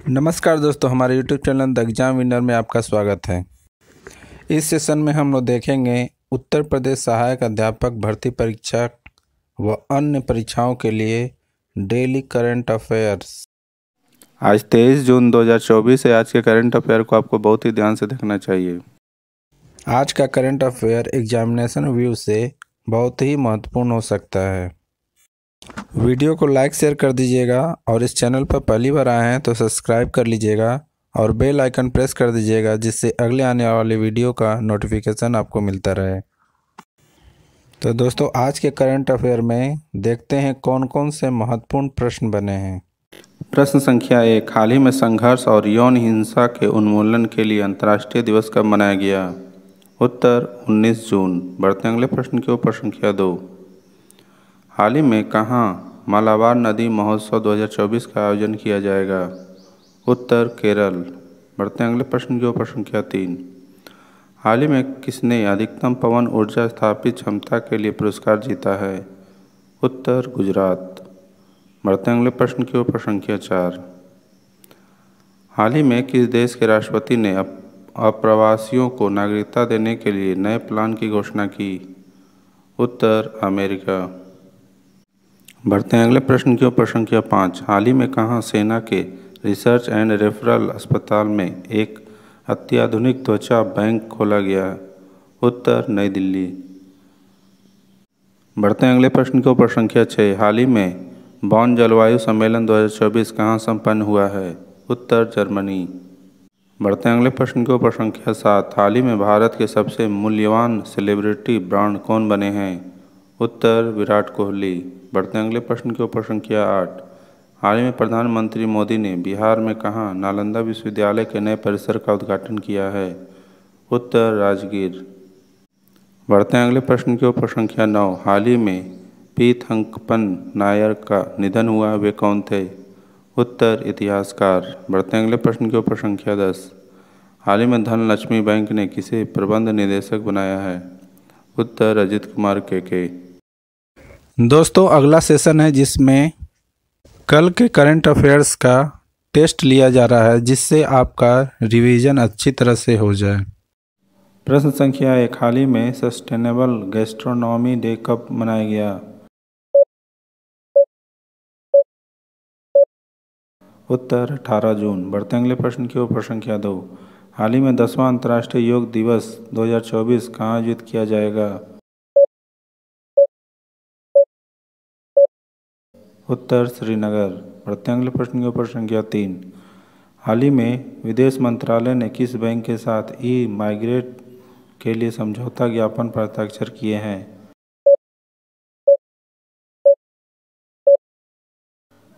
नमस्कार दोस्तों, हमारे YouTube channel the exam winner में आपका स्वागत है। इस सेशन में हम लोग देखेंगे उत्तर प्रदेश सहायक अध्यापक भर्ती परीक्षा व अन्य परीक्षाओं के लिए डेली करंट अफेयर्स। आज 23 जून 2024 है। आज के करंट अफेयर को आपको बहुत ही ध्यान से देखना चाहिए। आज का करंट अफेयर एग्जामिनेशन व्यू से बहुत ही महत्वपूर्ण हो सकता है। वीडियो को लाइक शेयर कर दीजिएगा और इस चैनल पर पहली बार आए हैं तो सब्सक्राइब कर लीजिएगा और बेल आइकन प्रेस कर दीजिएगा, जिससे अगले आने वाले वीडियो का नोटिफिकेशन आपको मिलता रहे। तो दोस्तों, आज के करंट अफेयर में देखते हैं कौन कौन से महत्वपूर्ण प्रश्न बने हैं। प्रश्न संख्या 1, हाल ही में संघर्ष और यौन हिंसा के उन्मूलन के लिए अंतर्राष्ट्रीय दिवस कब मनाया गया? उत्तर 19 जून। बढ़ते अगले प्रश्न के ऊपर संख्या 2, हाल ही में कहाँ मालाबार नदी महोत्सव 2024 का आयोजन किया जाएगा? उत्तर केरल। बढ़ते अगले प्रश्न के ऊपर संख्या 3, हाल ही में किसने अधिकतम पवन ऊर्जा स्थापित क्षमता के लिए पुरस्कार जीता है? उत्तर गुजरात। बढ़ते अगले प्रश्न के ऊपर संख्या 4, हाल ही में किस देश के राष्ट्रपति ने अप्रवासियों को नागरिकता देने के लिए नए प्लान की घोषणा की? उत्तर अमेरिका। बढ़ते हैं अगले प्रश्न के ऊपर संख्या 5, हाल ही में कहाँ सेना के रिसर्च एंड रेफरल अस्पताल में एक अत्याधुनिक त्वचा बैंक खोला गया? उत्तर नई दिल्ली। बढ़ते हैं अगले प्रश्न के ऊपर संख्या 6, हाल ही में बॉन जलवायु सम्मेलन 2024 कहाँ संपन्न हुआ है? उत्तर जर्मनी। बढ़ते हैं अगले प्रश्न के ऊपर संख्या 7, हाल ही में भारत के सबसे मूल्यवान सेलिब्रिटी ब्रांड कौन बने हैं? उत्तर विराट कोहली। बढ़ते हैं अगले प्रश्न के ऊपर संख्या 8, हाल ही में प्रधानमंत्री मोदी ने बिहार में कहाँ नालंदा विश्वविद्यालय के नए परिसर का उद्घाटन किया है? उत्तर राजगीर। बढ़ते हैं अगले प्रश्न के ऊपर संख्या 9, हाल ही में पी थंकप्पन नायर का निधन हुआ, वे कौन थे? उत्तर इतिहासकार। बढ़ते हैं अगले प्रश्न के ऊपर संख्या 10, हाल ही में धनलक्ष्मी बैंक ने किसे प्रबंध निदेशक बनाया है? उत्तर अजित कुमार के। दोस्तों, अगला सेशन है जिसमें कल के करंट अफेयर्स का टेस्ट लिया जा रहा है, जिससे आपका रिवीजन अच्छी तरह से हो जाए। प्रश्न संख्या 1, हाल ही में सस्टेनेबल गैस्ट्रोनॉमी डे कब मनाया गया? उत्तर 18 जून। बढ़ते अगले प्रश्न के ऊपर संख्या 2, हाल ही में 10वां अंतर्राष्ट्रीय योग दिवस 2024 कहाँ आयोजित किया जाएगा? उत्तर श्रीनगर। बढ़ते अगले प्रश्न के ऊपर संख्या 3, हाल ही में विदेश मंत्रालय ने किस बैंक के साथ ई-माइग्रेट के लिए समझौता ज्ञापन पर हस्ताक्षर किए हैं?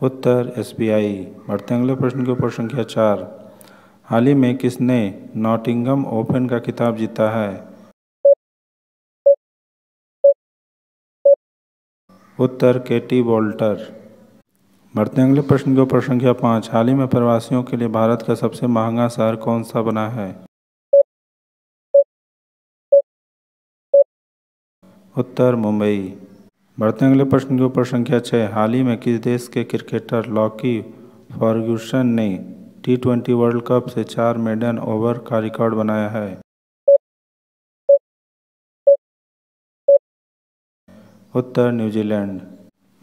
उत्तर SBI। बढ़ते अगले प्रश्न के ऊपर संख्या 4, हाल ही में किसने नॉटिंघम ओपन का खिताब जीता है? उत्तर केटी वॉल्टर। बढ़ते अगले प्रश्न के ऊपर संख्या 5, हाल ही में प्रवासियों के लिए भारत का सबसे महंगा शहर कौन सा बना है? उत्तर मुंबई। बढ़ते अगले प्रश्न के ऊपर संख्या 6, हाल ही में किस देश के क्रिकेटर लॉकी फर्ग्यूसन ने T20 वर्ल्ड कप से 4 मेडन ओवर का रिकॉर्ड बनाया है? उत्तर न्यूजीलैंड।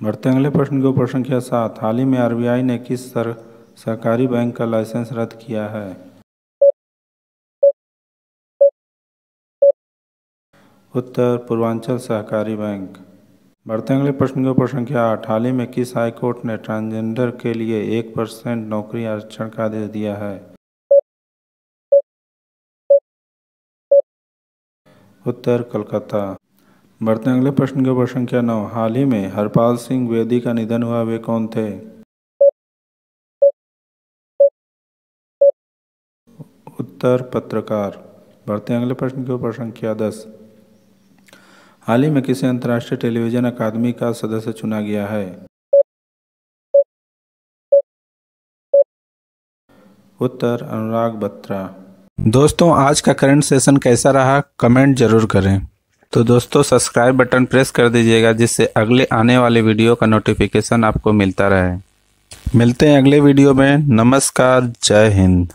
बढ़ते अगले प्रश्न के ऊपर संख्या 7, हाल ही में RBI ने किस सहकारी बैंक का लाइसेंस रद्द किया है? उत्तर पूर्वांचल सहकारी बैंक। बढ़ते अगले प्रश्न के ऊपर संख्या 8, हाल ही में किस हाई कोर्ट ने ट्रांसजेंडर के लिए 1% नौकरी आरक्षण का आदेश दिया है? उत्तर कलकत्ता। बढ़ते अगले प्रश्न के ऊपर संख्या 9, हाल ही में हरपाल सिंह बेदी का निधन हुआ, वे कौन थे? उत्तर पत्रकार। बढ़ते अगले प्रश्न के ऊपर संख्या 10, हाल ही में किसे अंतर्राष्ट्रीय टेलीविजन अकादमी का सदस्य चुना गया है? उत्तर अनुराग बत्रा। दोस्तों, आज का करंट सेशन कैसा रहा कमेंट जरूर करें। तो दोस्तों, सब्सक्राइब बटन प्रेस कर दीजिएगा, जिससे अगले आने वाले वीडियो का नोटिफिकेशन आपको मिलता रहे। मिलते हैं अगले वीडियो में। नमस्कार, जय हिंद।